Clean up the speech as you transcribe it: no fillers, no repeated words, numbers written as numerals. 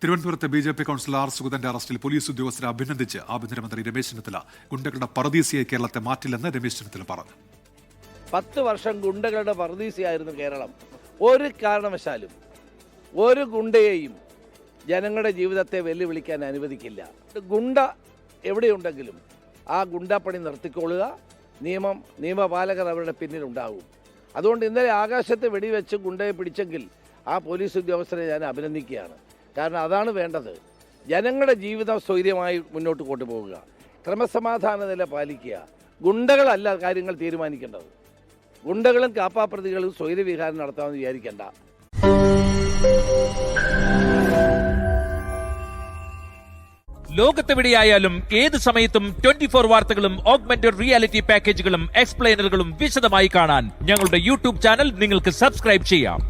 തിരുവനന്തപുരത്തെ BJP councillor R സുഗതന്റെ അറസ്റ്റിൽ police ഉദ്യോഗസ്ഥരെ അഭിനന്ദിച്ച് ആഭ്യന്തരമന്ത്രി രമേശ് ചെന്നിത്തല. ഗുണ്ടകളുടെ പറുദീസയായി കേരളത്തെ മാറ്റില്ലെന്ന് രമേശ് ചെന്നിത്തല പറഞ്ഞു. 10 വർഷം ഗുണ്ടകളുടെ പറുദീസയായിരുന്നു കേരളം. ഒരു കാരണവശാലും ഒരു ഗുണ്ടയെയും ജനങ്ങളുടെ ജീവിതത്തെ വെല്ലുവിളിക്കാൻ അനുവദിക്കില്ല. ഗുണ്ട എവിടെയുണ്ടെങ്കിലും ആ ഗുണ്ടപ്പണി നിർത്തിക്കൊള്ളുക, നിയമപാലകർ അവരുടെ പിന്നിലുണ്ടാകും. അതുകൊണ്ട് ഇന്നലെ ആകാശത്ത് വെടിവെച്ച് ഗുണ്ടയെ പിടിച്ചെങ്കിൽ ആ പോലീസ് ഉദ്യോഗസ്ഥരെ ഞാൻ അഭിനന്ദിക്കുകയാണ്. കാരണം അതാണ് വേണ്ടത്. ജനങ്ങളുടെ ജീവിതം സ്വൈര്യമായി മുന്നോട്ട് കൊണ്ടുപോകുക, ക്രമസമാധാന നില പാലിക്കുക. ഗുണ്ടകളല്ല കാര്യങ്ങൾ തീരുമാനിക്കേണ്ടത്. ഗുണ്ടകളും കാപ്പാപ്രതികളും സ്വൈര്യവിഹാരം നടത്താമെന്ന് വിചാരിക്കേണ്ട. ലോകത്തെവിടെയായാലും ഏത് സമയത്തും 24 വാർത്തകളും ഓഗ്മെന്റഡ് റിയാലിറ്റി പാക്കേജുകളും എക്സ്പ്ലെയിനറുകളും വിശദമായി കാണാൻ ഞങ്ങളുടെ യൂട്യൂബ് ചാനൽ നിങ്ങൾക്ക് സബ്സ്ക്രൈബ് ചെയ്യാം.